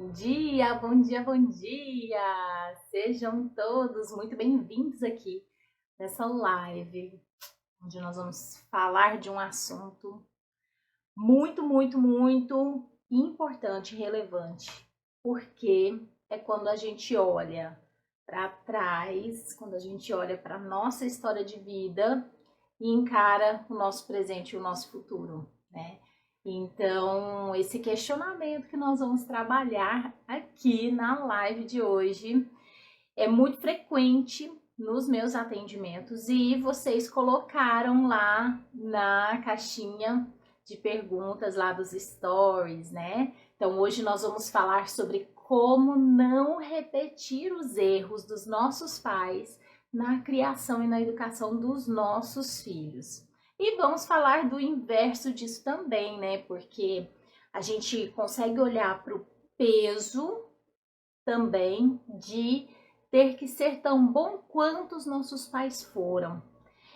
Bom dia, bom dia, bom dia! Sejam todos muito bem-vindos aqui nessa live, onde nós vamos falar de um assunto muito importante e relevante, porque é quando a gente olha para trás, quando a gente olha para a nossa história de vida e encara o nosso presente e o nosso futuro, né? Então, esse questionamento que nós vamos trabalhar aqui na live de hoje é muito frequente nos meus atendimentos e vocês colocaram lá na caixinha de perguntas lá dos stories, né? Então, hoje nós vamos falar sobre como não repetir os erros dos nossos pais na criação e na educação dos nossos filhos. E vamos falar do inverso disso também, né? Porque a gente consegue olhar para o peso também de ter que ser tão bom quanto os nossos pais foram.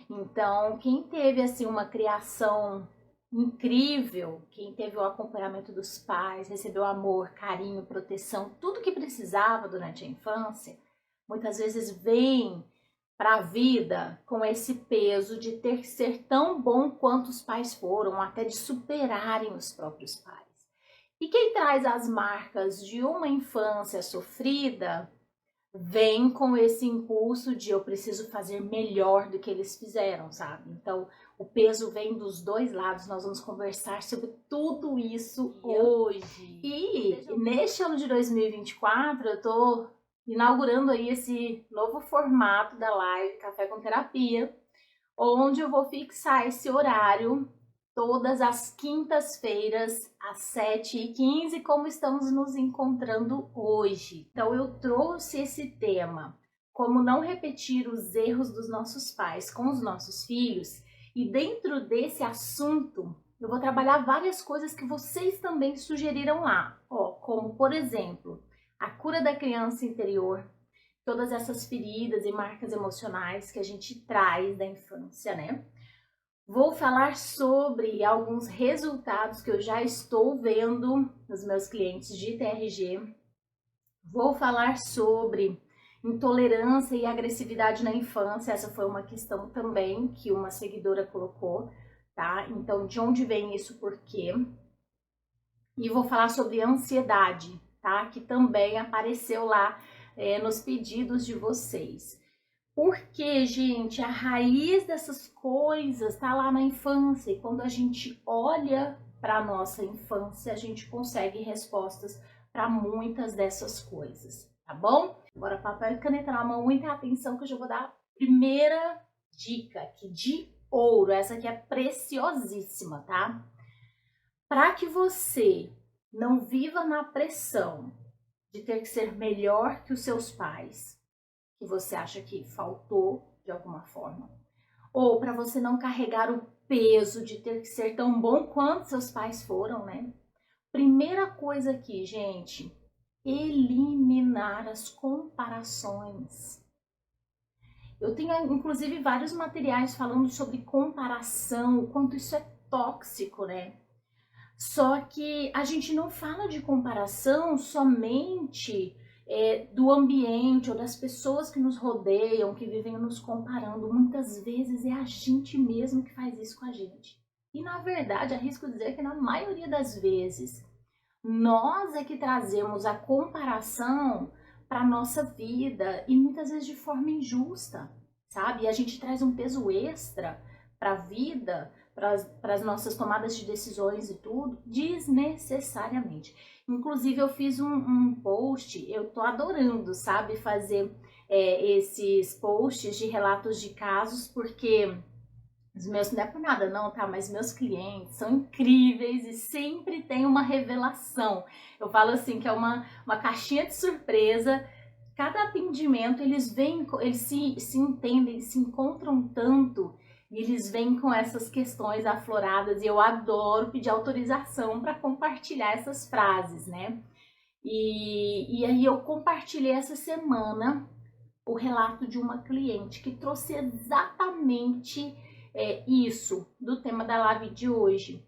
Então, quem teve assim uma criação incrível, quem teve o acompanhamento dos pais, recebeu amor, carinho, proteção, tudo que precisava durante a infância, muitas vezes vem para a vida com esse peso de ter que ser tão bom quanto os pais foram, até de superarem os próprios pais. E quem traz as marcas de uma infância sofrida vem com esse impulso de eu preciso fazer melhor do que eles fizeram, sabe? Então, o peso vem dos dois lados. Nós vamos conversar sobre tudo isso hoje. E neste ano de 2024, eu tô inaugurando aí esse novo formato da live Café com Terapia, onde eu vou fixar esse horário todas as quintas-feiras, às 7h15, como estamos nos encontrando hoje. Então, eu trouxe esse tema, como não repetir os erros dos nossos pais com os nossos filhos, e dentro desse assunto, eu vou trabalhar várias coisas que vocês também sugeriram lá, como, por exemplo, a cura da criança interior, todas essas feridas e marcas emocionais que a gente traz da infância, né? Vou falar sobre alguns resultados que eu já estou vendo nos meus clientes de TRG. Vou falar sobre intolerância e agressividade na infância. Essa foi uma questão também que uma seguidora colocou, tá? Então, de onde vem isso, por quê? E vou falar sobre ansiedade, tá? Que também apareceu lá nos pedidos de vocês. Porque, gente, a raiz dessas coisas tá lá na infância. E quando a gente olha para a nossa infância, a gente consegue respostas para muitas dessas coisas, tá bom? Agora, papel e caneta na mão, muita atenção que eu já vou dar a primeira dica aqui de ouro. Essa aqui é preciosíssima, tá? Para que você não viva na pressão de ter que ser melhor que os seus pais, que você acha que faltou de alguma forma, ou para você não carregar o peso de ter que ser tão bom quanto seus pais foram, né? Primeira coisa aqui, gente, eliminar as comparações. Eu tenho, inclusive, vários materiais falando sobre comparação, o quanto isso é tóxico, né? Só que a gente não fala de comparação somente do ambiente ou das pessoas que nos rodeiam, que vivem nos comparando. Muitas vezes é a gente mesmo que faz isso com a gente. E na verdade, arrisco dizer que na maioria das vezes, nós é que trazemos a comparação para a nossa vida e muitas vezes de forma injusta, sabe? E a gente traz um peso extra para a vida, para as nossas tomadas de decisões e tudo, desnecessariamente. Inclusive, eu fiz um post, eu tô adorando, sabe, fazer esses posts de relatos de casos, porque os meus, não é por nada não, tá? Mas meus clientes são incríveis e sempre tem uma revelação. Eu falo assim, que é uma caixinha de surpresa. Cada atendimento, eles vêm, eles se entendem, se encontram tanto, e eles vêm com essas questões afloradas, e eu adoro pedir autorização para compartilhar essas frases, né? E aí eu compartilhei essa semana o relato de uma cliente que trouxe exatamente isso do tema da live de hoje.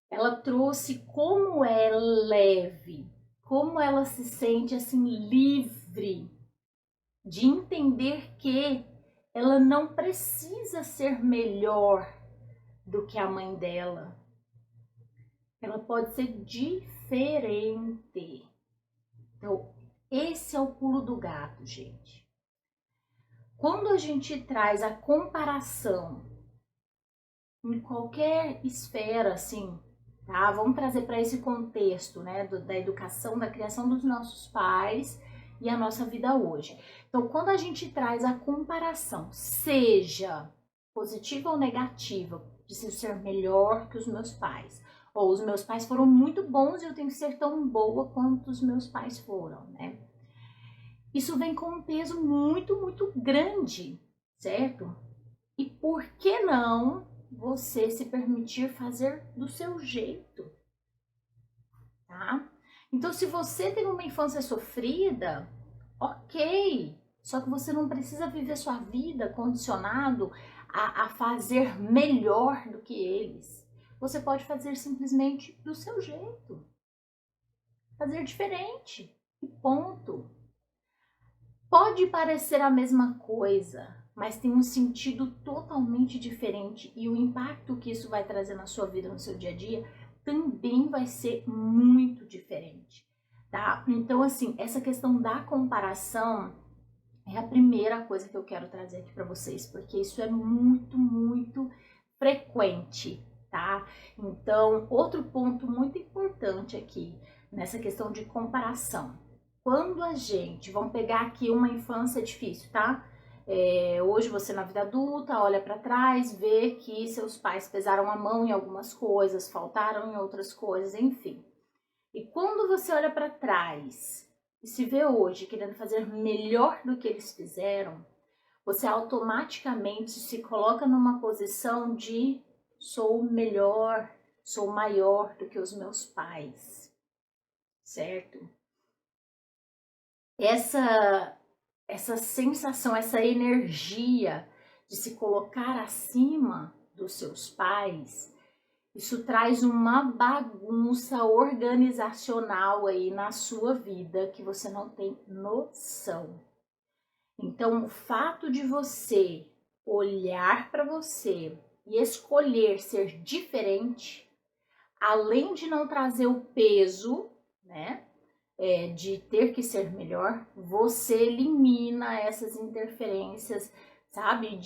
Ela trouxe como é leve, como ela se sente assim livre de entender que ela não precisa ser melhor do que a mãe dela. Ela pode ser diferente. Então, esse é o pulo do gato, gente. Quando a gente traz a comparação em qualquer esfera, assim, tá? Vamos trazer para esse contexto, né, da educação, da criação dos nossos pais e a nossa vida hoje. Então, quando a gente traz a comparação, seja positiva ou negativa, preciso ser melhor que os meus pais, ou os meus pais foram muito bons e eu tenho que ser tão boa quanto os meus pais foram, né? Isso vem com um peso muito, muito grande, certo? E por que não você se permitir fazer do seu jeito, tá? Então, se você teve uma infância sofrida, ok. Só que você não precisa viver sua vida condicionado a fazer melhor do que eles. Você pode fazer simplesmente do seu jeito. Fazer diferente. E ponto. Pode parecer a mesma coisa, mas tem um sentido totalmente diferente e o impacto que isso vai trazer na sua vida, no seu dia a dia, também vai ser muito diferente, tá? Então, assim, essa questão da comparação é a primeira coisa que eu quero trazer aqui para vocês, porque isso é muito, muito frequente, tá? Então, outro ponto muito importante aqui, nessa questão de comparação. Quando a gente, vamos pegar aqui uma infância difícil, tá? Hoje você na vida adulta olha para trás, vê que seus pais pesaram a mão em algumas coisas, faltaram em outras coisas, enfim. E quando você olha para trás e se vê hoje querendo fazer melhor do que eles fizeram, você automaticamente se coloca numa posição de sou melhor, sou maior do que os meus pais, certo? Essa sensação, essa energia de se colocar acima dos seus pais, isso traz uma bagunça organizacional aí na sua vida que você não tem noção. Então, o fato de você olhar para você e escolher ser diferente, além de não trazer o peso, né? De ter que ser melhor, você elimina essas interferências, sabe?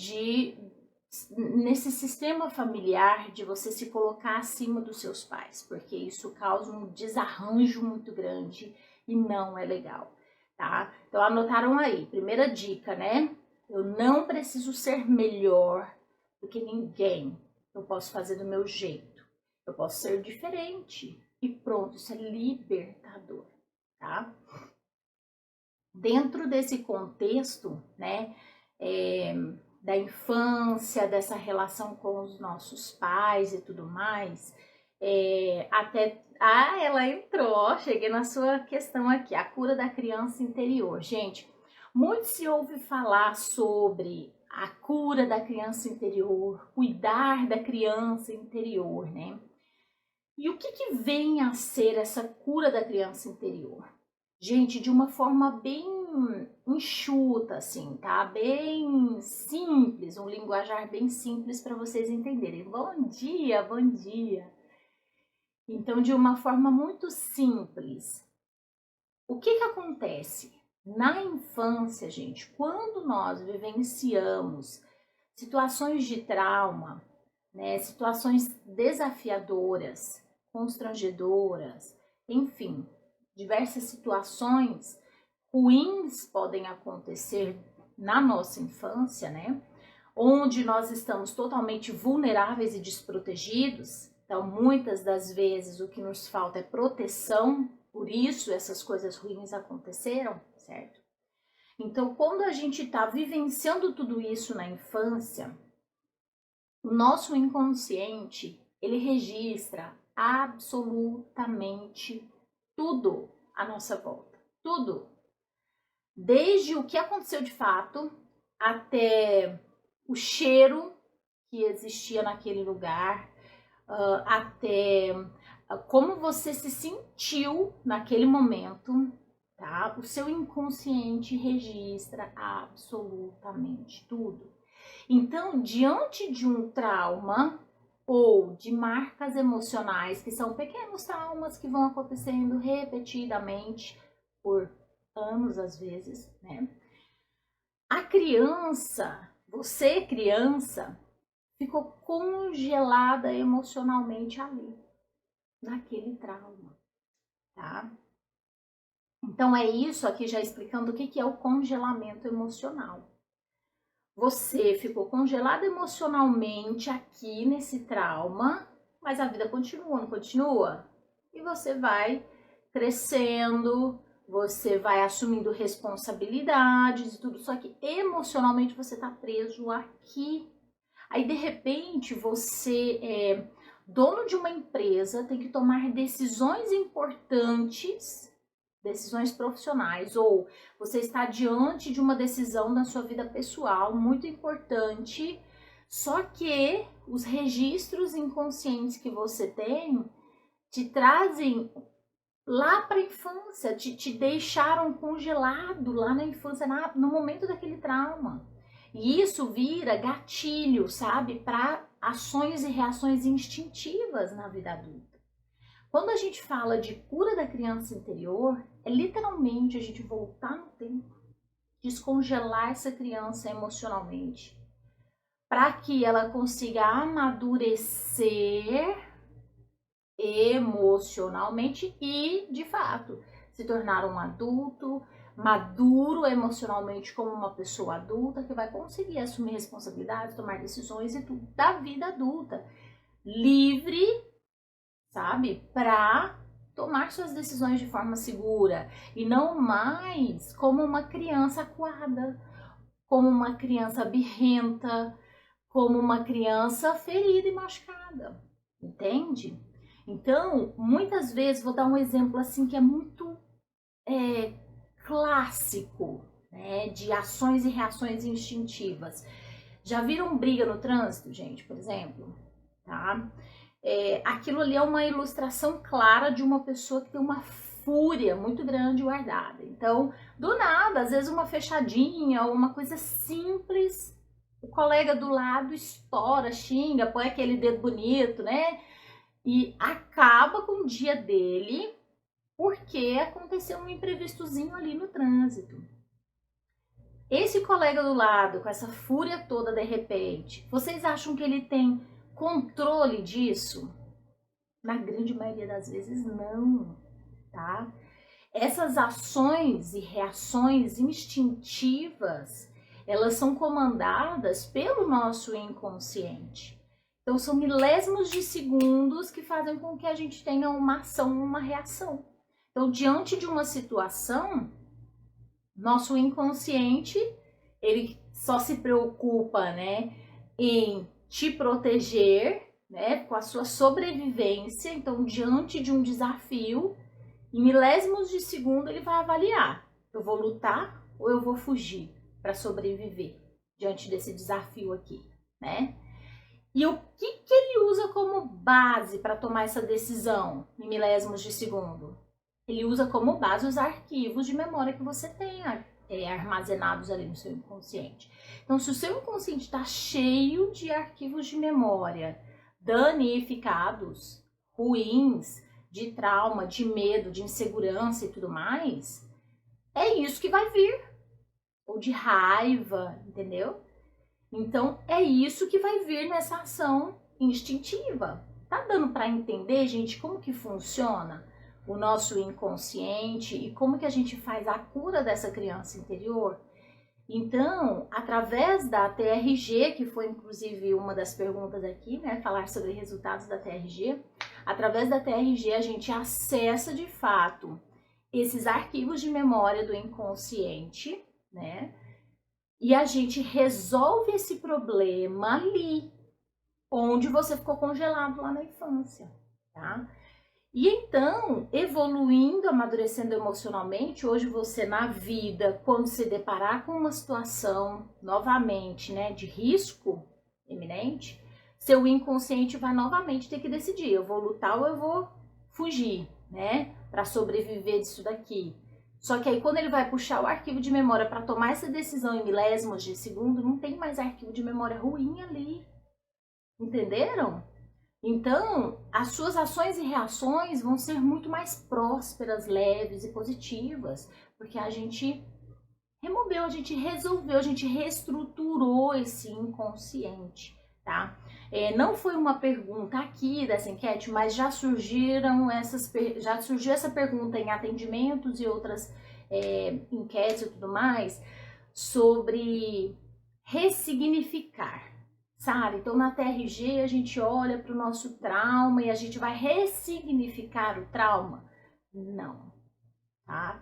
Nesse sistema familiar de você se colocar acima dos seus pais, porque isso causa um desarranjo muito grande e não é legal, tá? Então anotaram aí, primeira dica, né? Eu não preciso ser melhor do que ninguém. Eu posso fazer do meu jeito. Eu posso ser diferente. E pronto, isso é libertador. Tá? Dentro desse contexto, né, da infância, dessa relação com os nossos pais e tudo mais, ela entrou, cheguei na sua questão aqui, a cura da criança interior. Gente, muito se ouve falar sobre a cura da criança interior, cuidar da criança interior, né? E o que vem a ser essa cura da criança interior? Gente, de uma forma bem enxuta, assim, tá? Bem simples, um linguajar bem simples para vocês entenderem. Bom dia, bom dia. Então, de uma forma muito simples, o que acontece? Na infância, gente, quando nós vivenciamos situações de trauma, né, situações desafiadoras, constrangedoras, enfim, diversas situações ruins podem acontecer na nossa infância, né? Onde nós estamos totalmente vulneráveis e desprotegidos. Então, muitas das vezes o que nos falta é proteção, por isso essas coisas ruins aconteceram, certo? Então, quando a gente está vivenciando tudo isso na infância, o nosso inconsciente, ele registra absolutamente tudo à nossa volta. Tudo. Desde o que aconteceu de fato, até o cheiro que existia naquele lugar, até como você se sentiu naquele momento, tá? O seu inconsciente registra absolutamente tudo. Então, diante de um trauma ou de marcas emocionais, que são pequenos traumas que vão acontecendo repetidamente por anos às vezes, né? A criança, você criança, ficou congelada emocionalmente ali, naquele trauma, tá? Então é isso aqui já explicando o que é o congelamento emocional. Você ficou congelado emocionalmente aqui nesse trauma, mas a vida continua, não continua? E você vai crescendo, você vai assumindo responsabilidades e tudo, só que emocionalmente você tá preso aqui. Aí de repente você é dono de uma empresa, tem que tomar decisões importantes, decisões profissionais, ou você está diante de uma decisão na sua vida pessoal muito importante, só que os registros inconscientes que você tem te trazem lá para a infância, te deixaram congelado lá na infância, no momento daquele trauma. E isso vira gatilho, sabe, para ações e reações instintivas na vida adulta. Quando a gente fala de cura da criança interior, é literalmente a gente voltar no tempo, descongelar essa criança emocionalmente, para que ela consiga amadurecer emocionalmente e, de fato, se tornar um adulto maduro emocionalmente como uma pessoa adulta que vai conseguir assumir responsabilidades, tomar decisões e tudo da vida adulta, livre, sabe, para tomar suas decisões de forma segura e não mais como uma criança acuada, como uma criança birrenta, como uma criança ferida e machucada, entende? Então, muitas vezes, vou dar um exemplo assim que é muito clássico, né, de ações e reações instintivas. Já viram briga no trânsito, gente, por exemplo? Tá? Aquilo ali é uma ilustração clara de uma pessoa que tem uma fúria muito grande guardada. Então, do nada, às vezes uma fechadinha ou uma coisa simples, o colega do lado estoura, xinga, põe aquele dedo bonito, né? E acaba com o dia dele porque aconteceu um imprevistozinho ali no trânsito. Esse colega do lado, com essa fúria toda de repente, vocês acham que ele tem controle disso? Na grande maioria das vezes não, tá? Essas ações e reações instintivas, elas são comandadas pelo nosso inconsciente. Então são milésimos de segundos que fazem com que a gente tenha uma ação, uma reação. Então, diante de uma situação, nosso inconsciente, ele só se preocupa, né, em te proteger, né, com a sua sobrevivência. Então, diante de um desafio, em milésimos de segundo, ele vai avaliar: eu vou lutar ou eu vou fugir para sobreviver diante desse desafio aqui, né? E o que ele usa como base para tomar essa decisão em milésimos de segundo? Ele usa como base os arquivos de memória que você tem armazenados ali no seu inconsciente. Então, se o seu inconsciente está cheio de arquivos de memória danificados, ruins, de trauma, de medo, de insegurança e tudo mais, é isso que vai vir. Ou de raiva, entendeu? Então, é isso que vai vir nessa ação instintiva. Tá dando para entender, gente, como que funciona o nosso inconsciente e como que a gente faz a cura dessa criança interior? Então, através da TRG, que foi inclusive uma das perguntas aqui, né, falar sobre resultados da TRG, através da TRG a gente acessa de fato esses arquivos de memória do inconsciente, né? E a gente resolve esse problema ali, onde você ficou congelado lá na infância, tá? E então, evoluindo, amadurecendo emocionalmente, hoje você na vida, quando se deparar com uma situação, novamente, né, de risco iminente, seu inconsciente vai novamente ter que decidir: eu vou lutar ou eu vou fugir, né? Para sobreviver disso daqui. Só que aí quando ele vai puxar o arquivo de memória para tomar essa decisão em milésimos de segundo, não tem mais arquivo de memória ruim ali. Entenderam? Então, as suas ações e reações vão ser muito mais prósperas, leves e positivas, porque a gente removeu, a gente resolveu, a gente reestruturou esse inconsciente, tá? Não foi uma pergunta aqui dessa enquete, mas já surgiu essa pergunta em atendimentos e outras enquetes e tudo mais sobre ressignificar. Sabe? Então, na TRG, a gente olha para o nosso trauma e a gente vai ressignificar o trauma? Não, tá?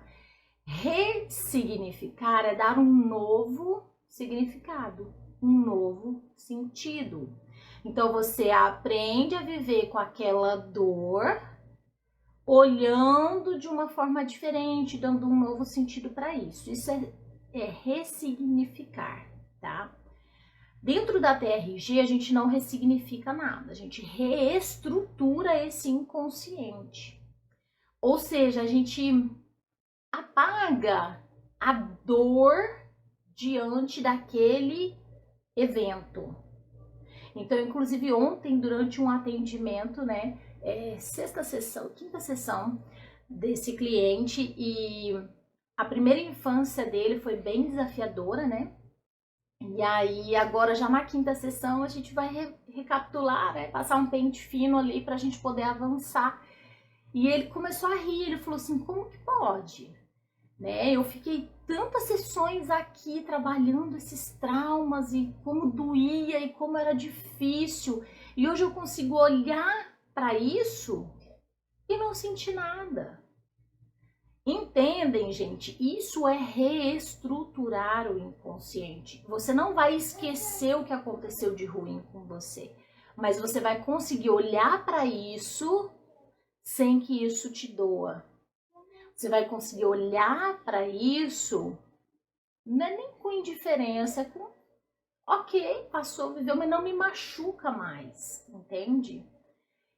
Ressignificar é dar um novo significado, um novo sentido. Então, você aprende a viver com aquela dor, olhando de uma forma diferente, dando um novo sentido para isso. Isso é ressignificar, tá? Dentro da TRG, a gente não ressignifica nada, a gente reestrutura esse inconsciente. Ou seja, a gente apaga a dor diante daquele evento. Então, inclusive ontem, durante um atendimento, né, quinta sessão desse cliente, e a primeira infância dele foi bem desafiadora, né? E aí, agora já na quinta sessão, a gente vai recapitular, né? Passar um pente fino ali pra gente poder avançar. E ele começou a rir, ele falou assim, como que pode? Né? Eu fiquei tantas sessões aqui trabalhando esses traumas e como doía e como era difícil. E hoje eu consigo olhar para isso e não sentir nada. Entendem, gente? Isso é reestruturar o inconsciente. Você não vai esquecer o que aconteceu de ruim com você, mas você vai conseguir olhar para isso sem que isso te doa. Você vai conseguir olhar para isso, não é nem com indiferença, é com, ok, passou, viveu, mas não me machuca mais, entende?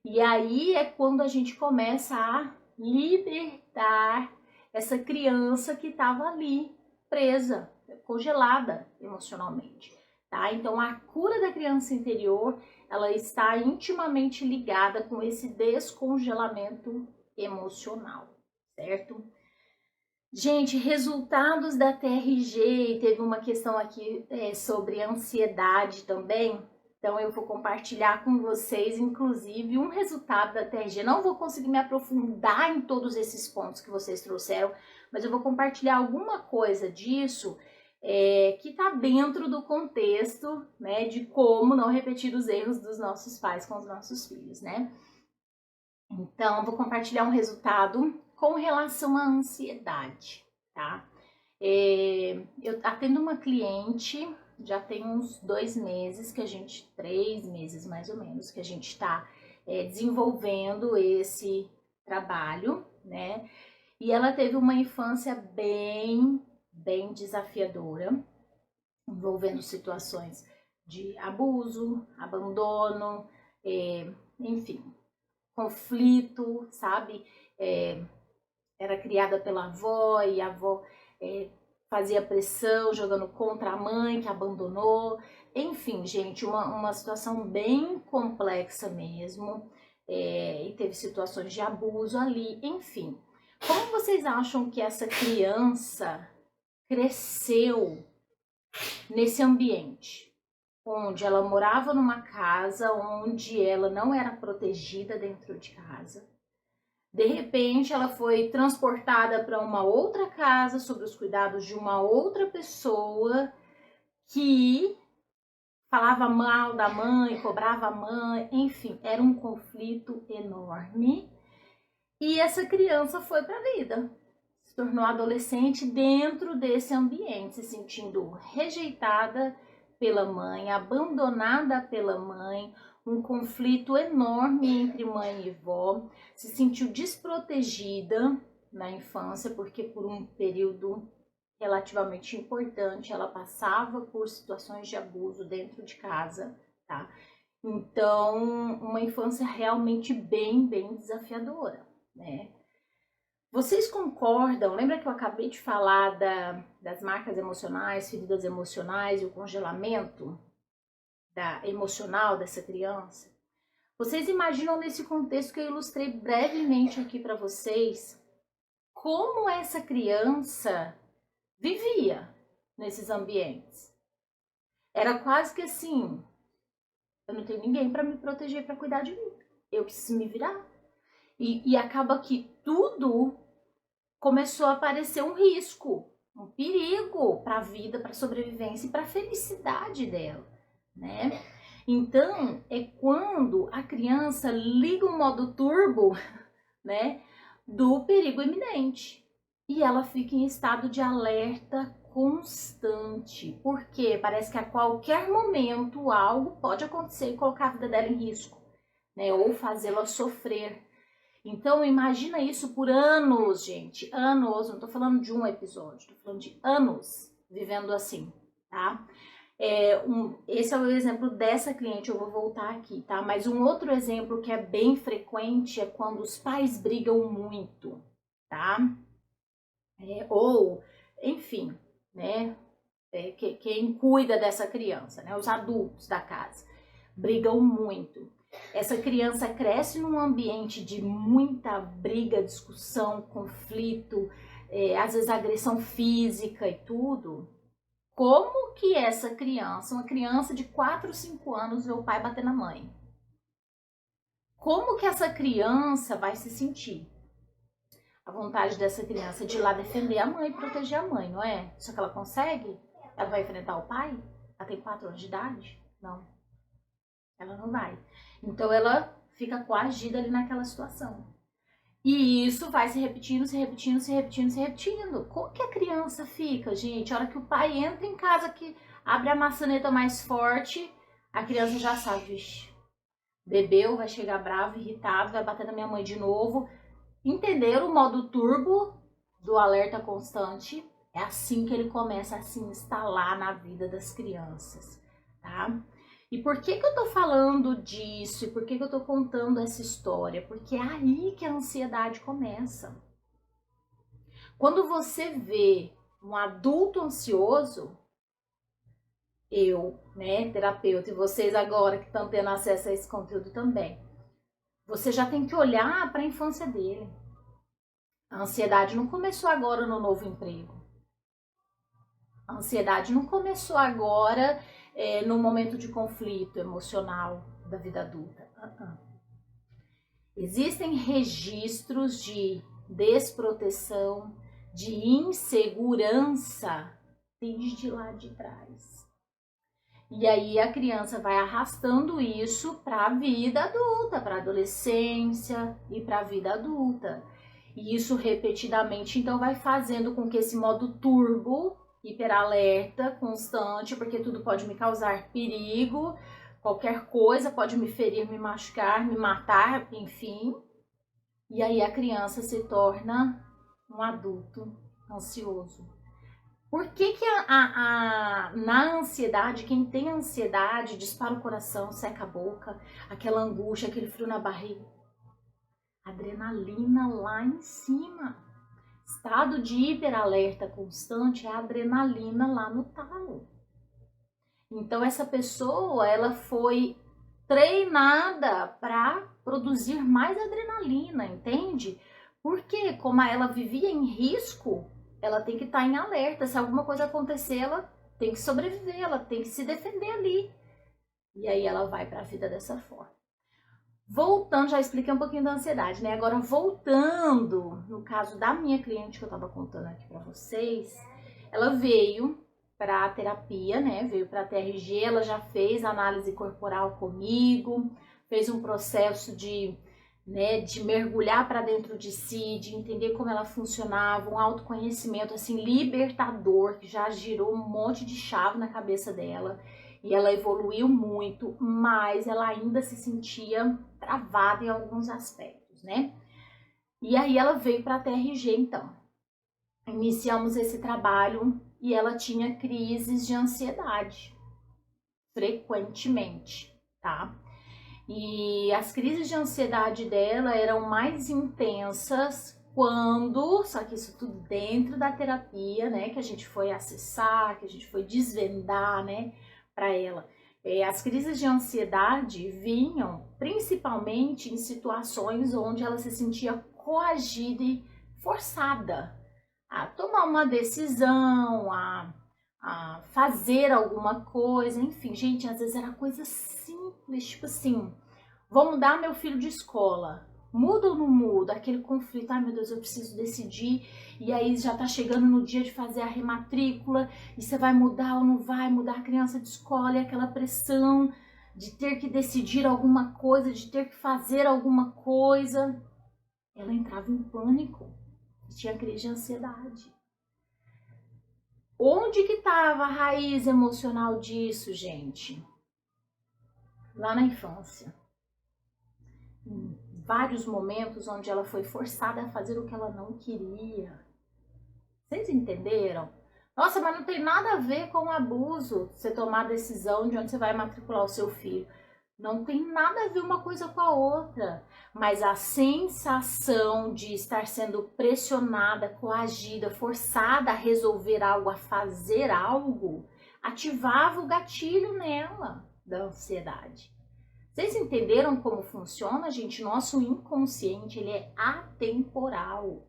E aí é quando a gente começa a libertar essa criança que estava ali, presa, congelada emocionalmente, tá? Então, a cura da criança interior, ela está intimamente ligada com esse descongelamento emocional, certo? Gente, resultados da TRG, teve uma questão aqui sobre ansiedade também. Então, eu vou compartilhar com vocês, inclusive, um resultado da TRG. Não vou conseguir me aprofundar em todos esses pontos que vocês trouxeram, mas eu vou compartilhar alguma coisa disso que está dentro do contexto, né, de como não repetir os erros dos nossos pais com os nossos filhos, né? Então, eu vou compartilhar um resultado com relação à ansiedade, tá? Eu atendo uma cliente, já tem uns 2 meses que a gente, 3 meses mais ou menos, que a gente está desenvolvendo esse trabalho, né? E ela teve uma infância bem desafiadora, envolvendo situações de abuso, abandono, enfim, conflito, sabe? Era criada pela avó e a avó fazia pressão, jogando contra a mãe que abandonou. Enfim, gente, uma situação bem complexa mesmo. E teve situações de abuso ali, enfim. Como vocês acham que essa criança cresceu nesse ambiente? Onde ela morava numa casa onde ela não era protegida dentro de casa. De repente, ela foi transportada para uma outra casa sob os cuidados de uma outra pessoa que falava mal da mãe, cobrava a mãe, enfim, era um conflito enorme. E essa criança foi para a vida, se tornou adolescente dentro desse ambiente, se sentindo rejeitada pela mãe, abandonada pela mãe, um conflito enorme entre mãe e vó, se sentiu desprotegida na infância, porque por um período relativamente importante ela passava por situações de abuso dentro de casa, tá? Então, uma infância realmente bem desafiadora, né? Vocês concordam? Lembra que eu acabei de falar das marcas emocionais, feridas emocionais e o congelamento emocional dessa criança? Vocês imaginam nesse contexto que eu ilustrei brevemente aqui para vocês como essa criança vivia nesses ambientes? Era quase que assim, eu não tenho ninguém para me proteger, para cuidar de mim. Eu preciso me virar. E acaba que tudo começou a aparecer um risco, um perigo para a vida, para a sobrevivência e para a felicidade dela, né? Então, é quando a criança liga o modo turbo, né, do perigo iminente. E ela fica em estado de alerta constante, porque parece que a qualquer momento algo pode acontecer e colocar a vida dela em risco, né, ou fazê-la sofrer. Então, imagina isso por anos, gente. Anos, não tô falando de um episódio, tô falando de anos vivendo assim, tá? Esse é o exemplo dessa cliente, eu vou voltar aqui, tá? Mas um outro exemplo que é bem frequente é quando os pais brigam muito, tá? Ou, enfim, né? Quem cuida dessa criança, né? Os adultos da casa brigam muito. Essa criança cresce num ambiente de muita briga, discussão, conflito, às vezes agressão física e tudo. Como que essa criança, uma criança de 4, 5 anos, vê o pai bater na mãe? Como que essa criança vai se sentir? A vontade dessa criança é de ir lá defender a mãe, proteger a mãe, não é? Só que ela consegue? Ela vai enfrentar o pai? Ela tem 4 anos de idade? Não. Ela não vai. Então ela fica coagida ali naquela situação. E isso vai se repetindo, se repetindo, se repetindo, se repetindo. Como que a criança fica, gente? A hora que o pai entra em casa, que abre a maçaneta mais forte, a criança já sabe, vixe, bebeu, vai chegar bravo, irritado, vai bater na minha mãe de novo. Entenderam o modo turbo do alerta constante? É assim que ele começa a se instalar na vida das crianças, tá? E por que eu tô falando disso? E por que eu tô contando essa história? Porque é aí que a ansiedade começa. Quando você vê um adulto ansioso, eu, né, terapeuta, e vocês agora que estão tendo acesso a esse conteúdo também, você já tem que olhar para a infância dele. A ansiedade não começou agora no novo emprego. A ansiedade não começou agora no momento de conflito emocional da vida adulta. Existem registros de desproteção, de insegurança desde lá de trás. E aí a criança vai arrastando isso para a vida adulta, para a adolescência e para a vida adulta. E isso repetidamente, então, vai fazendo com que esse modo turbo, hiperalerta, constante, porque tudo pode me causar perigo, qualquer coisa pode me ferir, me machucar, me matar, enfim. E aí a criança se torna um adulto ansioso. Por que na ansiedade, quem tem ansiedade, dispara o coração, seca a boca, aquela angústia, aquele frio na barriga? Adrenalina lá em cima. Estado de hiperalerta constante é a adrenalina lá no talo. Então essa pessoa, ela foi treinada para produzir mais adrenalina, entende? Porque como ela vivia em risco, ela tem que estar em alerta. Se alguma coisa acontecer, ela tem que sobreviver, ela tem que se defender ali. E aí ela vai para a vida dessa forma. Voltando, já expliquei um pouquinho da ansiedade, né? Agora voltando, no caso da minha cliente que eu tava contando aqui para vocês, ela veio para a terapia, né? Veio para a TRG, ela já fez análise corporal comigo, fez um processo de mergulhar para dentro de si, de entender como ela funcionava, um autoconhecimento assim libertador, que já girou um monte de chave na cabeça dela. E ela evoluiu muito, mas ela ainda se sentia travada em alguns aspectos, né? E aí ela veio para a TRG, então. Iniciamos esse trabalho e ela tinha crises de ansiedade, frequentemente, tá? E as crises de ansiedade dela eram mais intensas quando, só que isso tudo dentro da terapia, né, que a gente foi acessar, que a gente foi desvendar, né, para ela. As crises de ansiedade vinham principalmente em situações onde ela se sentia coagida e forçada a tomar uma decisão, a fazer alguma coisa, enfim, gente, às vezes era coisa simples, tipo assim, vou mudar meu filho de escola, muda ou não muda? Aquele conflito, ai meu Deus, eu preciso decidir, e aí já tá chegando no dia de fazer a rematrícula, e você vai mudar ou não vai mudar a criança de escola, e aquela pressão de ter que decidir alguma coisa, de ter que fazer alguma coisa. Ela entrava em pânico, tinha crise de ansiedade. Onde que estava a raiz emocional disso, gente? Lá na infância. Em vários momentos onde ela foi forçada a fazer o que ela não queria. Vocês entenderam? Nossa, mas não tem nada a ver com o abuso, você tomar a decisão de onde você vai matricular o seu filho. Não tem nada a ver uma coisa com a outra, mas a sensação de estar sendo pressionada, coagida, forçada a resolver algo, a fazer algo, ativava o gatilho nela da ansiedade. Vocês entenderam como funciona, gente? Nosso inconsciente, ele é atemporal.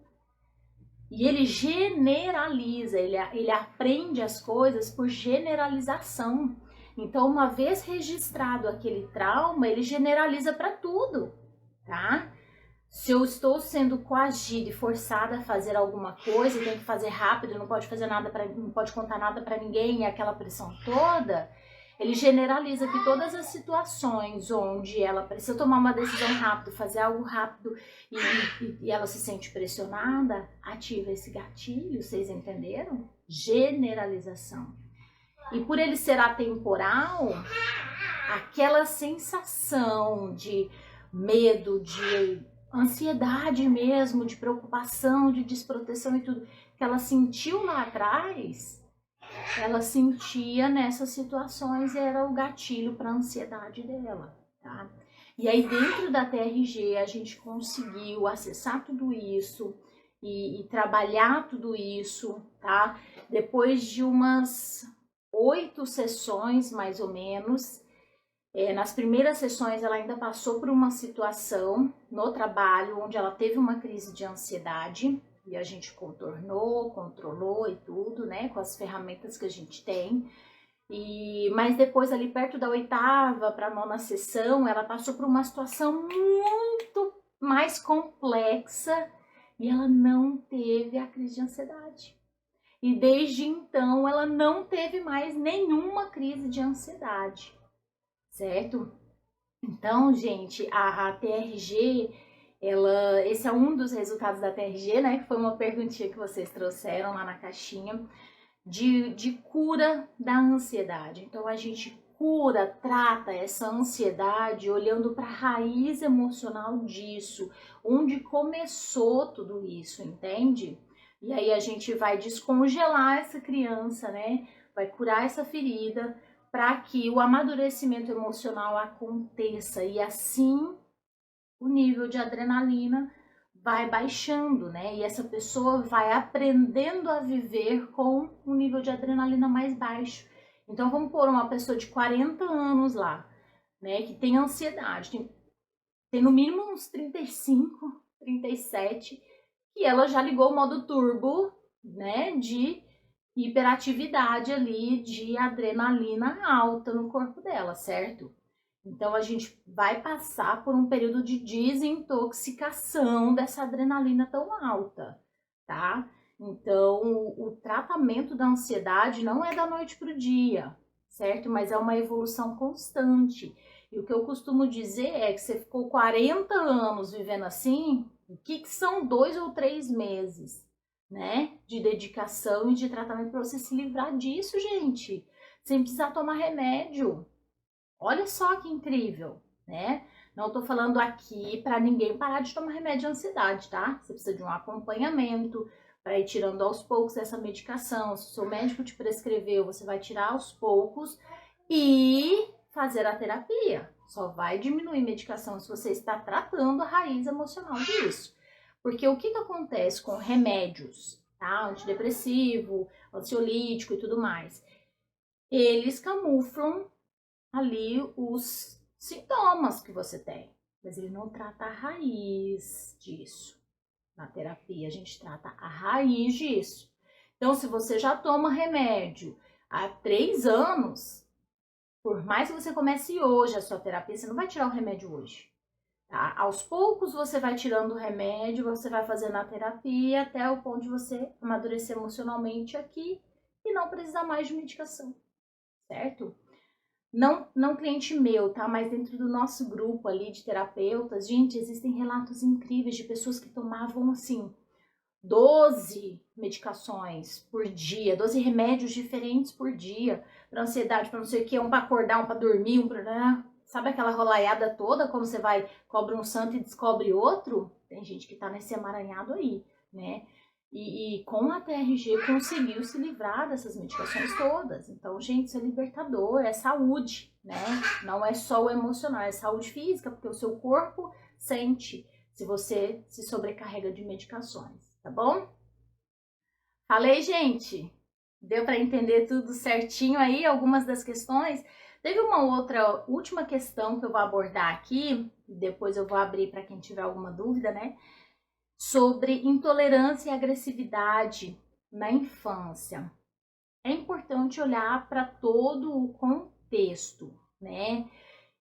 E ele generaliza, ele aprende as coisas por generalização. Então, uma vez registrado aquele trauma, ele generaliza para tudo, tá? Se eu estou sendo coagida e forçada a fazer alguma coisa, tenho que fazer rápido, não pode fazer nada não pode contar nada para ninguém, e aquela pressão toda, ele generaliza que todas as situações onde ela precisa tomar uma decisão rápido, fazer algo rápido e ela se sente pressionada, ativa esse gatilho, vocês entenderam? Generalização. E por ele ser atemporal, aquela sensação de medo, de ansiedade mesmo, de preocupação, de desproteção e tudo que ela sentiu lá atrás, ela sentia nessas situações, era o gatilho para a ansiedade dela, tá? E aí dentro da TRG a gente conseguiu acessar tudo isso e trabalhar tudo isso, tá? Depois de umas 8 sessões, mais ou menos. Nas primeiras sessões, ela ainda passou por uma situação no trabalho onde ela teve uma crise de ansiedade e a gente contornou, controlou e tudo, né, com as ferramentas que a gente tem. Mas depois, ali perto da 8ª para a 9ª sessão, ela passou por uma situação muito mais complexa e ela não teve a crise de ansiedade. E desde então, ela não teve mais nenhuma crise de ansiedade, certo? Então, gente, a TRG, esse é um dos resultados da TRG, né? Que foi uma perguntinha que vocês trouxeram lá na caixinha, de cura da ansiedade. Então, a gente trata essa ansiedade olhando para a raiz emocional disso, onde começou tudo isso, entende? E aí a gente vai descongelar essa criança, né? Vai curar essa ferida para que o amadurecimento emocional aconteça e assim o nível de adrenalina vai baixando, né? E essa pessoa vai aprendendo a viver com um nível de adrenalina mais baixo. Então vamos pôr uma pessoa de 40 anos lá, né? Que tem ansiedade, tem no mínimo uns 35, 37, e ela já ligou o modo turbo, né, de hiperatividade ali, de adrenalina alta no corpo dela, certo? Então, a gente vai passar por um período de desintoxicação dessa adrenalina tão alta, tá? Então, o tratamento da ansiedade não é da noite para o dia, certo? Mas é uma evolução constante. E o que eu costumo dizer é que você ficou 40 anos vivendo assim, o que são 2 ou 3 meses, né? De dedicação e de tratamento para você se livrar disso, gente. Sem precisar tomar remédio. Olha só que incrível, né? Não tô falando aqui para ninguém parar de tomar remédio de ansiedade, tá? Você precisa de um acompanhamento para ir tirando aos poucos essa medicação. Se o seu médico te prescreveu, você vai tirar aos poucos e fazer a terapia. Só vai diminuir medicação se você está tratando a raiz emocional disso. Porque o que acontece com remédios, tá? Antidepressivo, ansiolítico e tudo mais? Eles camuflam ali os sintomas que você tem, mas ele não trata a raiz disso. Na terapia, a gente trata a raiz disso. Então, se você já toma remédio há 3 anos, por mais que você comece hoje a sua terapia, você não vai tirar o remédio hoje. Tá? Aos poucos você vai tirando o remédio, você vai fazendo a terapia até o ponto de você amadurecer emocionalmente aqui e não precisar mais de medicação, certo? Não cliente meu, tá? Mas dentro do nosso grupo ali de terapeutas, gente, existem relatos incríveis de pessoas que tomavam, assim, 12 medicações por dia, 12 remédios diferentes por dia, para ansiedade, para não sei o que, um para acordar, um para dormir, um para... Sabe aquela rolaiada toda, como você vai, cobre um santo e descobre outro? Tem gente que tá nesse emaranhado aí, né? E com a TRG conseguiu se livrar dessas medicações todas. Então, gente, isso é libertador, é saúde, né? Não é só o emocional, é saúde física, porque o seu corpo sente se você se sobrecarrega de medicações, tá bom? Falei, gente? Deu para entender tudo certinho aí, algumas das questões? Teve uma outra última questão que eu vou abordar aqui, depois eu vou abrir para quem tiver alguma dúvida, né? Sobre intolerância e agressividade na infância. É importante olhar para todo o contexto, né?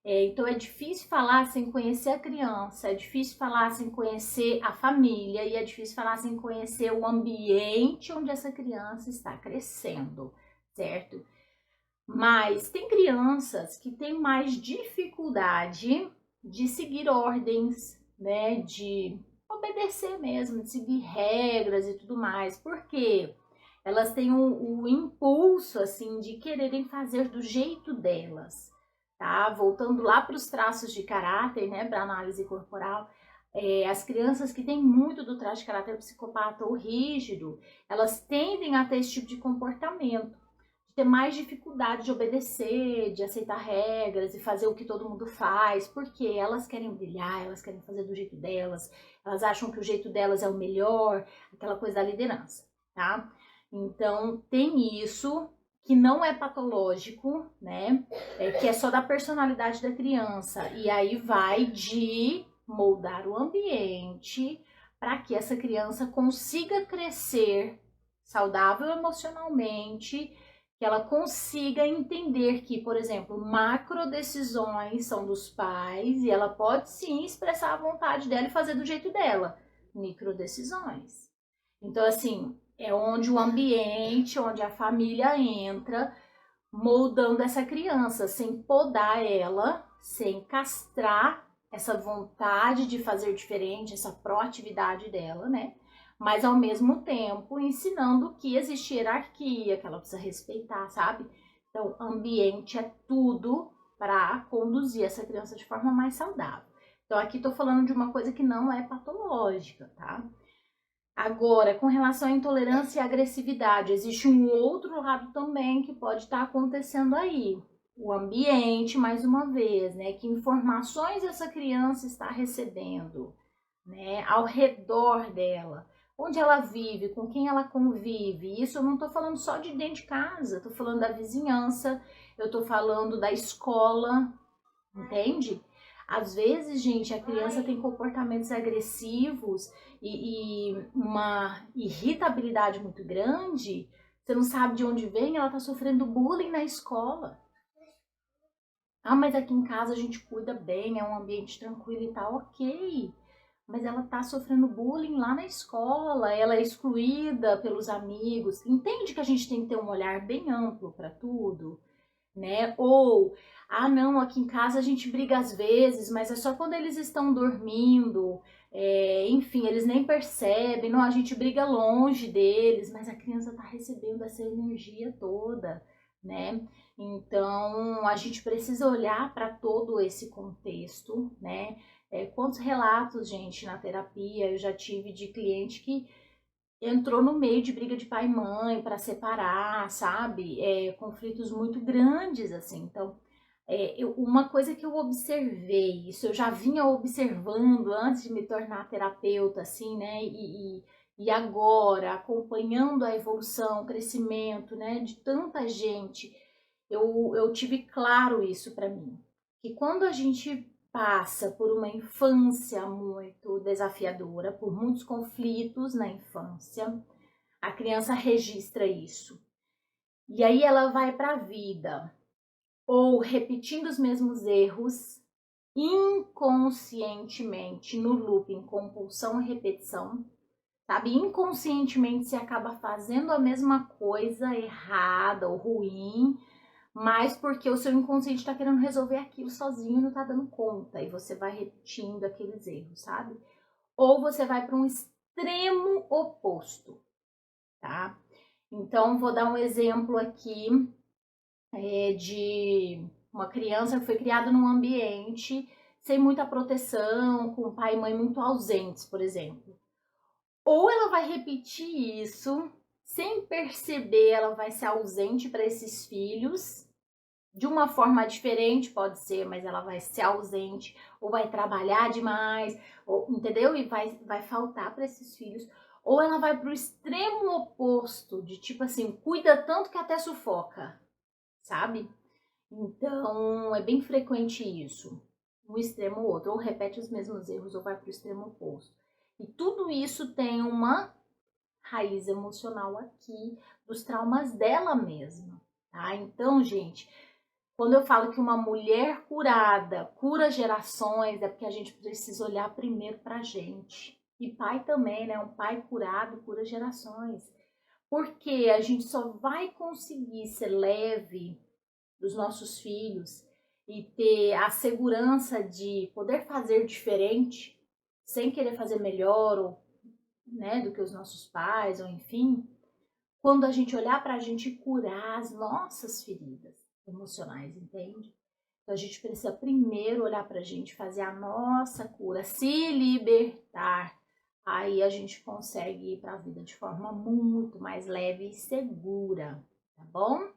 Então é difícil falar sem conhecer a criança, é difícil falar sem conhecer a família e é difícil falar sem conhecer o ambiente onde essa criança está crescendo, certo? Mas tem crianças que têm mais dificuldade de seguir ordens, né? De obedecer mesmo, de seguir regras e tudo mais. Por quê? Elas têm o impulso, assim, de quererem fazer do jeito delas, tá? Voltando lá para os traços de caráter, né? Para análise corporal. As crianças que têm muito do traço de caráter psicopata ou rígido, elas tendem a ter esse tipo de comportamento, ter mais dificuldade de obedecer, de aceitar regras e fazer o que todo mundo faz, porque elas querem brilhar, elas querem fazer do jeito delas, elas acham que o jeito delas é o melhor, aquela coisa da liderança, tá? Então, tem isso que não é patológico, né? Que é só da personalidade da criança, e aí vai de moldar o ambiente para que essa criança consiga crescer saudável emocionalmente, que ela consiga entender que, por exemplo, macro decisões são dos pais e ela pode sim expressar a vontade dela e fazer do jeito dela. Micro decisões. Então, assim, é onde o ambiente, onde a família entra, moldando essa criança, sem podar ela, sem castrar essa vontade de fazer diferente, essa proatividade dela, né? Mas ao mesmo tempo ensinando que existe hierarquia, que ela precisa respeitar, sabe? Então, ambiente é tudo para conduzir essa criança de forma mais saudável. Então, aqui tô falando de uma coisa que não é patológica, tá? Agora, com relação à intolerância e agressividade, existe um outro lado também que pode estar acontecendo aí. O ambiente, mais uma vez, né? Que informações essa criança está recebendo, né? Ao redor dela. Onde ela vive, com quem ela convive. Isso eu não tô falando só de dentro de casa, eu tô falando da vizinhança, eu tô falando da escola, entende? Às vezes, gente, a criança tem comportamentos agressivos e uma irritabilidade muito grande, você não sabe de onde vem, ela tá sofrendo bullying na escola. Ah, mas aqui em casa a gente cuida bem, é um ambiente tranquilo e tal, ok. Mas ela tá sofrendo bullying lá na escola, ela é excluída pelos amigos. Entende que a gente tem que ter um olhar bem amplo para tudo, né? Ou, ah, não, aqui em casa a gente briga às vezes, mas é só quando eles estão dormindo, enfim, eles nem percebem, não, a gente briga longe deles, mas a criança tá recebendo essa energia toda, né? Então, a gente precisa olhar para todo esse contexto, né? Quantos relatos, gente, na terapia eu já tive de cliente que entrou no meio de briga de pai e mãe para separar, sabe? Conflitos muito grandes, assim. Então, Uma coisa que eu observei, isso eu já vinha observando antes de me tornar terapeuta, assim, né? E agora, acompanhando a evolução, o crescimento, né, de tanta gente, eu tive claro isso para mim. Que quando a gente passa por uma infância muito desafiadora, por muitos conflitos na infância, a criança registra isso. E aí ela vai para a vida, ou repetindo os mesmos erros, inconscientemente, no looping, compulsão e repetição, sabe? Inconscientemente você acaba fazendo a mesma coisa errada ou ruim, mas porque o seu inconsciente está querendo resolver aquilo sozinho e não está dando conta, e você vai repetindo aqueles erros, sabe? Ou você vai para um extremo oposto, tá? Então, vou dar um exemplo aqui de uma criança que foi criada num ambiente sem muita proteção, com pai e mãe muito ausentes, por exemplo. Ou ela vai repetir isso, sem perceber, ela vai ser ausente para esses filhos, de uma forma diferente, pode ser, mas ela vai ser ausente, ou vai trabalhar demais, ou, entendeu? E vai faltar para esses filhos. Ou ela vai para o extremo oposto, de tipo assim, cuida tanto que até sufoca, sabe? Então, é bem frequente isso, um extremo ou outro, ou repete os mesmos erros, ou vai para o extremo oposto. E tudo isso tem uma raiz emocional aqui, dos traumas dela mesma, tá? Então, gente, quando eu falo que uma mulher curada cura gerações, é porque a gente precisa olhar primeiro pra gente. E pai também, né? Um pai curado cura gerações. Porque a gente só vai conseguir ser leve dos nossos filhos e ter a segurança de poder fazer diferente, sem querer fazer melhor ou, né, do que os nossos pais, ou enfim, quando a gente olhar para a gente e curar as nossas feridas emocionais, entende? Então a gente precisa primeiro olhar para a gente, fazer a nossa cura, se libertar. Aí a gente consegue ir para a vida de forma muito mais leve e segura, tá bom?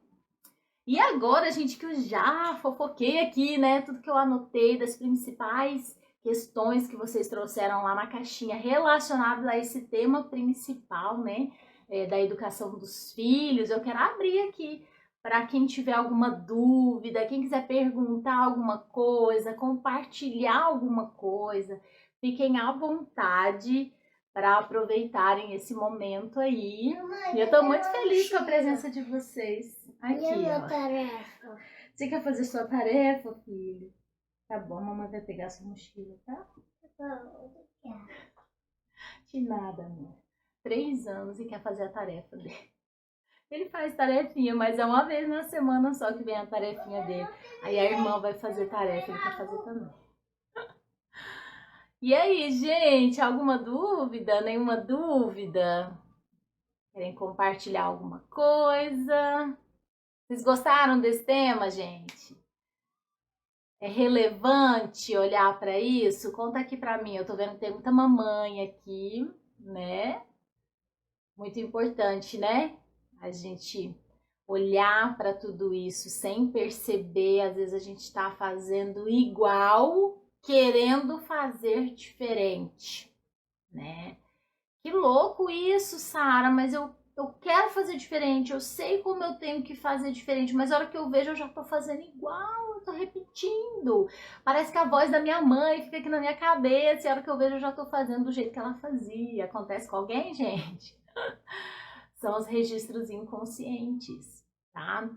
E agora, gente, que eu já fofoquei aqui, né? Tudo que eu anotei das principais questões que vocês trouxeram lá na caixinha relacionadas a esse tema principal, né? Da educação dos filhos. Eu quero abrir aqui para quem tiver alguma dúvida, quem quiser perguntar alguma coisa, compartilhar alguma coisa. Fiquem à vontade para aproveitarem esse momento aí. E eu tô muito feliz com a presença de vocês aqui, ó. Tarefa. Você quer fazer sua tarefa, filho? Tá bom, mamãe vai pegar sua mochila, tá? De nada, amor. 3 anos e quer fazer a tarefa dele. Ele faz tarefinha, mas é uma vez na semana só que vem a tarefinha dele. Aí a irmã vai fazer tarefa, ele quer fazer também. E aí, gente, alguma dúvida? Nenhuma dúvida? Querem compartilhar alguma coisa? Vocês gostaram desse tema, gente? É relevante olhar para isso? Conta aqui para mim. Eu tô vendo que tem muita mamãe aqui, né? Muito importante, né? A gente olhar para tudo isso sem perceber. Às vezes a gente está fazendo igual, querendo fazer diferente, né? Que louco isso, Sara, mas eu quero fazer diferente, eu sei como eu tenho que fazer diferente, mas a hora que eu vejo eu já tô fazendo igual, eu tô repetindo. Parece que a voz da minha mãe fica aqui na minha cabeça, e a hora que eu vejo eu já tô fazendo do jeito que ela fazia. Acontece com alguém, gente? São os registros inconscientes, tá?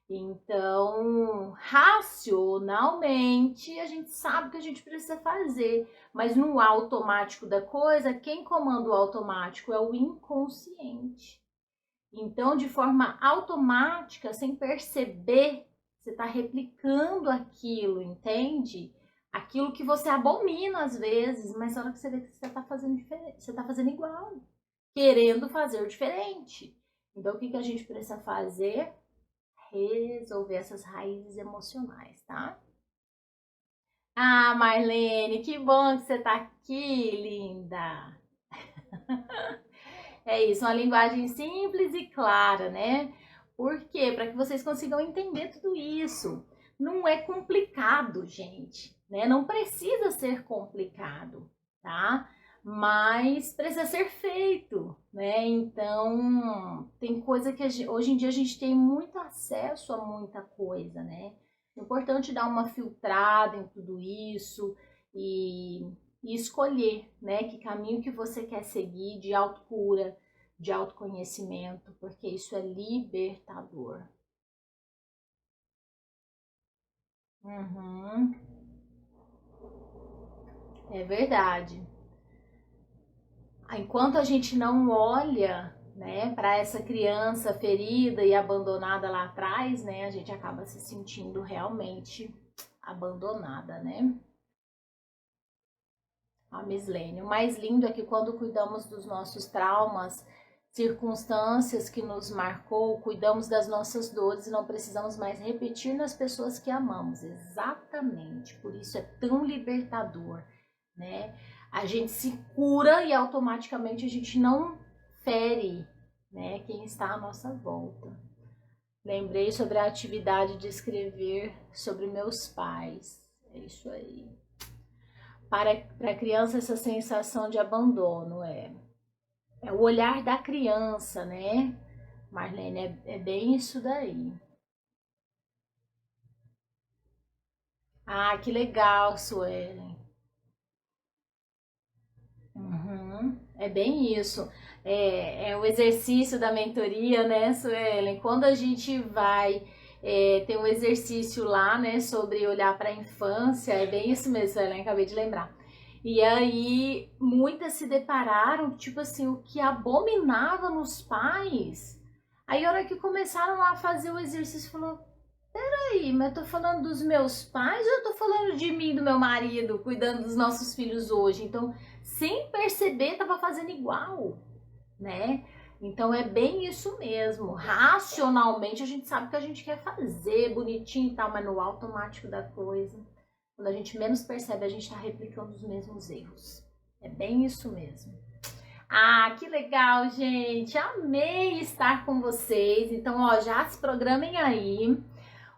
Então, racionalmente, a gente sabe o que a gente precisa fazer, mas no automático da coisa, quem comanda o automático é o inconsciente. Então, de forma automática, sem perceber, você está replicando aquilo, entende? Aquilo que você abomina às vezes, mas na hora que você vê que você está fazendo diferente, você está fazendo igual, querendo fazer diferente. Então, o que a gente precisa fazer? Resolver essas raízes emocionais, tá? Ah, Marlene, que bom que você tá aqui, linda! É isso, uma linguagem simples e clara, né? Por quê? Para que vocês consigam entender tudo isso. não é complicado, gente, né? Não precisa ser complicado, tá? Mas precisa ser feito, né? Então, tem coisa que hoje em dia a gente tem muito acesso a muita coisa, né? É importante dar uma filtrada em tudo isso e escolher, né? Que caminho que você quer seguir de autocura, de autoconhecimento, porque isso é libertador. Uhum, é verdade. Enquanto a gente não olha, né, para essa criança ferida e abandonada lá atrás, né, a gente acaba se sentindo realmente abandonada, né? A Mislene. O mais lindo é que quando cuidamos dos nossos traumas, circunstâncias que nos marcou, cuidamos das nossas dores e não precisamos mais repetir nas pessoas que amamos. Exatamente. Por isso é tão libertador, né? A gente se cura e automaticamente a gente não fere, né, quem está à nossa volta. Lembrei sobre a atividade de escrever sobre meus pais. É isso aí. Para a criança, essa sensação de abandono é o olhar da criança, né? Marlene, é bem isso daí. Ah, que legal, Suelen. Uhum, é bem isso. É o exercício da mentoria, né, Suelen? Quando a gente vai ter um exercício lá, né, sobre olhar para a infância, é bem isso mesmo, Suelen, acabei de lembrar. E aí, muitas se depararam, tipo assim, o que abominava nos pais. Aí, a hora que começaram a fazer o exercício, falou: peraí, mas eu tô falando dos meus pais ou eu tô falando de mim, do meu marido, cuidando dos nossos filhos hoje? Então, sem perceber, tava fazendo igual, né? Então é bem isso mesmo. Racionalmente a gente sabe o que a gente quer fazer, bonitinho e tal, mas no automático da coisa, quando a gente menos percebe, a gente tá replicando os mesmos erros. É bem isso mesmo. Ah, que legal, gente! Amei estar com vocês. Então, ó, já se programem aí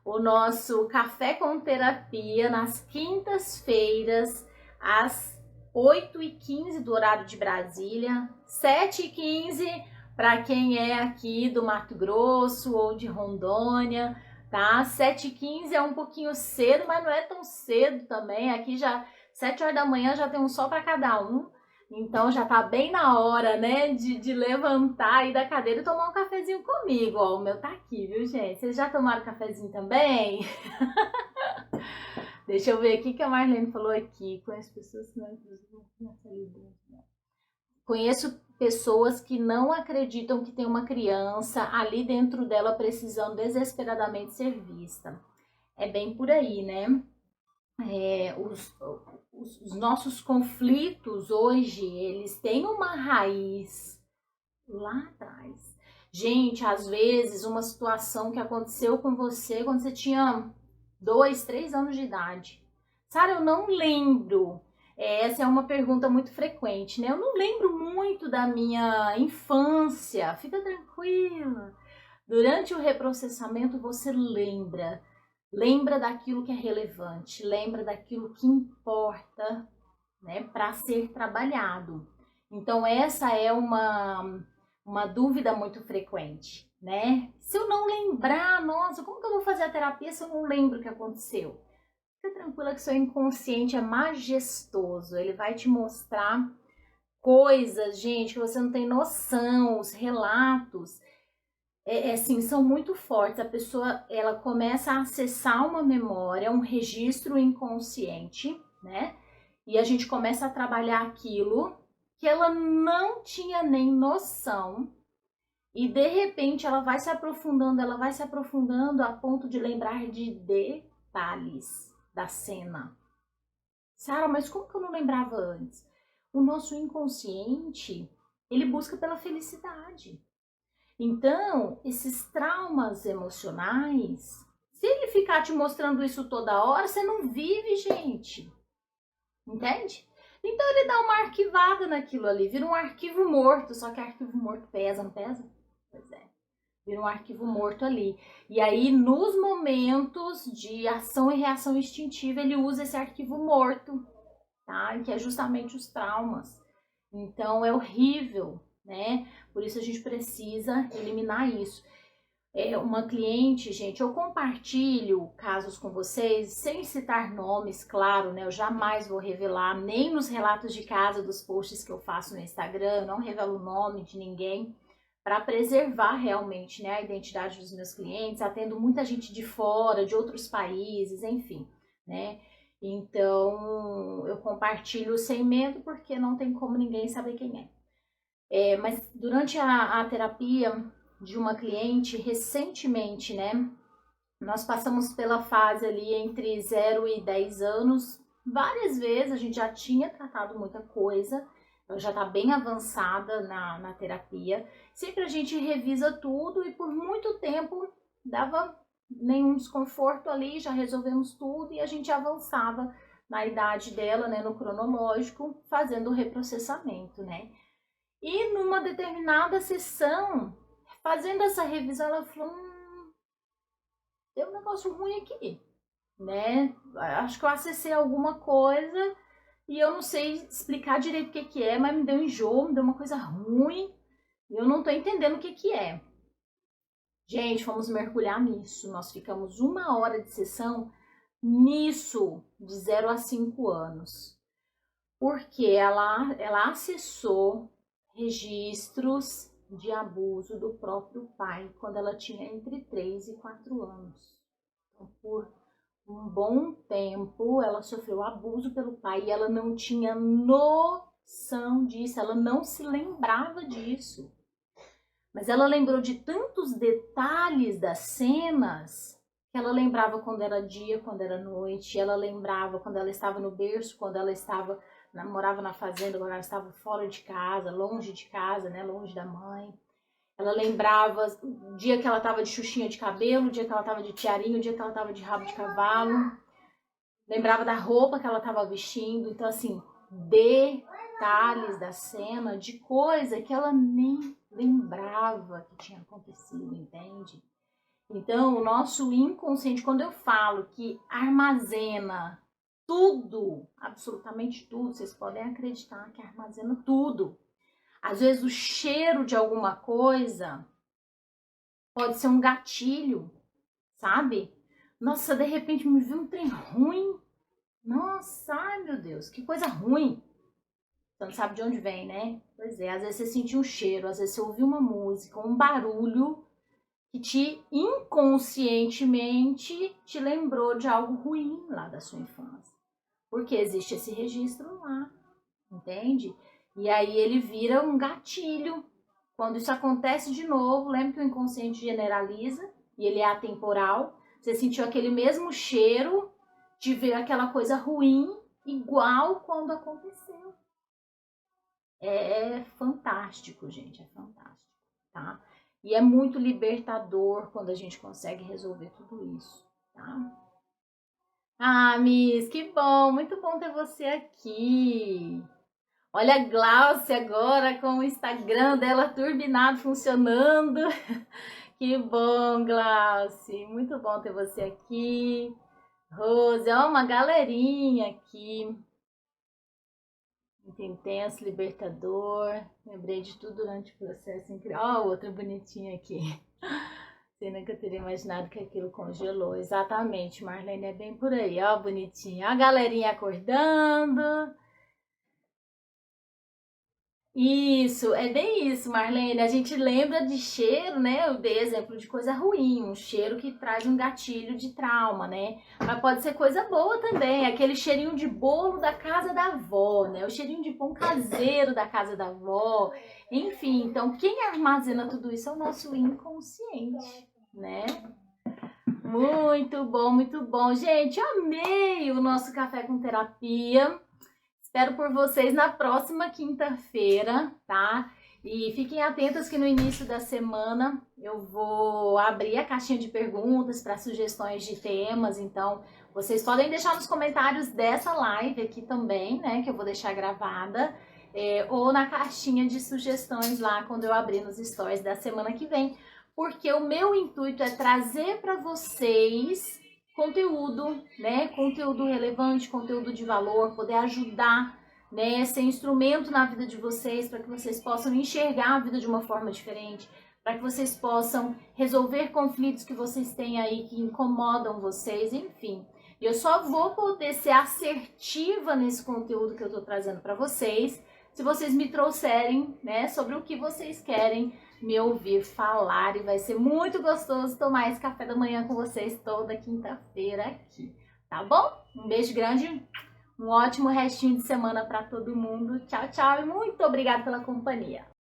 o nosso Café com Terapia nas quintas-feiras, às 8h15 do horário de Brasília, 7h15 para quem é aqui do Mato Grosso ou de Rondônia, tá? 7h15 é um pouquinho cedo, mas não é tão cedo também. Aqui já 7 horas da manhã já tem um sol para cada um. Então já tá bem na hora, né, de levantar aí da cadeira e tomar um cafezinho comigo. Ó, o meu tá aqui, viu, gente? Vocês já tomaram cafezinho também? Deixa eu ver aqui que a Marlene falou aqui. Conheço pessoas que não Conheço pessoas que não acreditam que tem uma criança ali dentro dela precisando desesperadamente ser vista. É bem por aí, né? Os nossos conflitos hoje, eles têm uma raiz lá atrás. Gente, às vezes uma situação que aconteceu com você quando você tinha 2, 3 anos de idade. Sara, eu não lembro. Essa é uma pergunta muito frequente, né? Eu não lembro muito da minha infância. Fica tranquila. Durante o reprocessamento você lembra. Lembra daquilo que é relevante, lembra daquilo que importa, né, para ser trabalhado. Então essa é uma dúvida muito frequente, né? Se eu não lembrar, nossa, como que eu vou fazer a terapia se eu não lembro o que aconteceu? Fica tranquila que seu inconsciente é majestoso, ele vai te mostrar coisas, gente, que você não tem noção, os relatos, assim, são muito fortes. A pessoa, ela começa a acessar uma memória, um registro inconsciente, né? E a gente começa a trabalhar aquilo que ela não tinha nem noção. E de repente ela vai se aprofundando a ponto de lembrar de detalhes da cena. Sara, mas como que eu não lembrava antes? O nosso inconsciente, ele busca pela felicidade. Então, esses traumas emocionais, se ele ficar te mostrando isso toda hora, você não vive, gente. Entende? Então ele dá uma arquivada naquilo ali, vira um arquivo morto, só que arquivo morto pesa, não pesa? Pois é. vira um arquivo morto ali. E aí, nos momentos de ação e reação instintiva, ele usa esse arquivo morto, tá? Que é justamente os traumas. Então, é horrível, né? Por isso a gente precisa eliminar isso. Uma cliente, gente, eu compartilho casos com vocês, sem citar nomes, claro, né? Eu jamais vou revelar, nem nos relatos de casa dos posts que eu faço no Instagram, não revelo o nome de ninguém, para preservar realmente, né, a identidade dos meus clientes, atendo muita gente de fora, de outros países, enfim, né? Então, eu compartilho sem medo, porque não tem como ninguém saber quem é. Mas durante a terapia de uma cliente, recentemente, né, nós passamos pela fase ali entre 0 e 10 anos, várias vezes, a gente já tinha tratado muita coisa, ela já está bem avançada na terapia. Sempre a gente revisa tudo e por muito tempo dava nenhum desconforto ali, já resolvemos tudo e a gente avançava na idade dela, né, no cronológico, fazendo o reprocessamento, né. E numa determinada sessão, fazendo essa revisão, ela falou, tem um negócio ruim aqui, né? Acho que eu acessei alguma coisa e eu não sei explicar direito o que é, mas me deu enjoo, me deu uma coisa ruim e eu não tô entendendo o que é. Gente, fomos mergulhar nisso. Nós ficamos 1 hora de sessão nisso, de 0 a 5 anos. Porque ela acessou registros de abuso do próprio pai quando ela tinha entre 3 e 4 anos. Então, por um bom tempo, ela sofreu abuso pelo pai e ela não tinha noção disso, ela não se lembrava disso. Mas ela lembrou de tantos detalhes das cenas que ela lembrava quando era dia, quando era noite, ela lembrava quando ela estava no berço, quando ela morava na fazenda, quando ela estava fora de casa, né, longe da mãe. Ela lembrava o dia que ela estava de xuxinha de cabelo, o dia que ela estava de tiarinho, o dia que ela estava de rabo de cavalo. Lembrava da roupa que ela estava vestindo. Então, assim, detalhes da cena, de coisa que ela nem lembrava que tinha acontecido, entende? Então, o nosso inconsciente, quando eu falo que armazena tudo, absolutamente tudo, vocês podem acreditar que armazena tudo. Às vezes o cheiro de alguma coisa pode ser um gatilho, sabe? Nossa, de repente me viu um trem ruim. Nossa, ai meu Deus, que coisa ruim. Você não sabe de onde vem, né? Pois é, às vezes você sentiu um cheiro, às vezes você ouviu uma música, um barulho que inconscientemente te lembrou de algo ruim lá da sua infância. Porque existe esse registro lá, entende? E aí ele vira um gatilho. Quando isso acontece de novo, lembra que o inconsciente generaliza e ele é atemporal. Você sentiu aquele mesmo cheiro de ver aquela coisa ruim igual quando aconteceu. É fantástico, gente, é fantástico, tá? E é muito libertador quando a gente consegue resolver tudo isso, tá? Ah, Miss, que bom, muito bom ter você aqui. Olha a Glaucia agora com o Instagram dela turbinado, funcionando. Que bom, Glaucia, muito bom ter você aqui. Rose, ó, uma galerinha aqui. Muito intenso, libertador. Lembrei de tudo durante o processo incrível. Ó, outra bonitinha aqui. Você nunca teria imaginado que aquilo congelou. Exatamente, Marlene, é bem por aí. Ó, bonitinha. Ó, a galerinha acordando. Isso, é bem isso, Marlene. A gente lembra de cheiro, né? Eu dei exemplo de coisa ruim, um cheiro que traz um gatilho de trauma, né? Mas pode ser coisa boa também, aquele cheirinho de bolo da casa da avó, né? O cheirinho de pão caseiro da casa da avó. Enfim, então quem armazena tudo isso é o nosso inconsciente, né? Muito bom, muito bom. Gente, amei o nosso café com terapia. Espero por vocês na próxima quinta-feira, tá? E fiquem atentas que no início da semana eu vou abrir a caixinha de perguntas para sugestões de temas. Então, vocês podem deixar nos comentários dessa live aqui também, né? Que eu vou deixar gravada. Ou na caixinha de sugestões lá quando eu abrir nos stories da semana que vem. porque o meu intuito é trazer para vocês conteúdo, né? Conteúdo relevante, conteúdo de valor, poder ajudar, né? Ser instrumento na vida de vocês para que vocês possam enxergar a vida de uma forma diferente, para que vocês possam resolver conflitos que vocês têm aí que incomodam vocês, enfim. Eu só vou poder ser assertiva nesse conteúdo que eu tô trazendo para vocês se vocês me trouxerem, né, sobre o que vocês querem me ouvir falar, e vai ser muito gostoso tomar esse café da manhã com vocês toda quinta-feira aqui, tá bom? Um beijo grande, um ótimo restinho de semana para todo mundo. Tchau, tchau e muito obrigada pela companhia.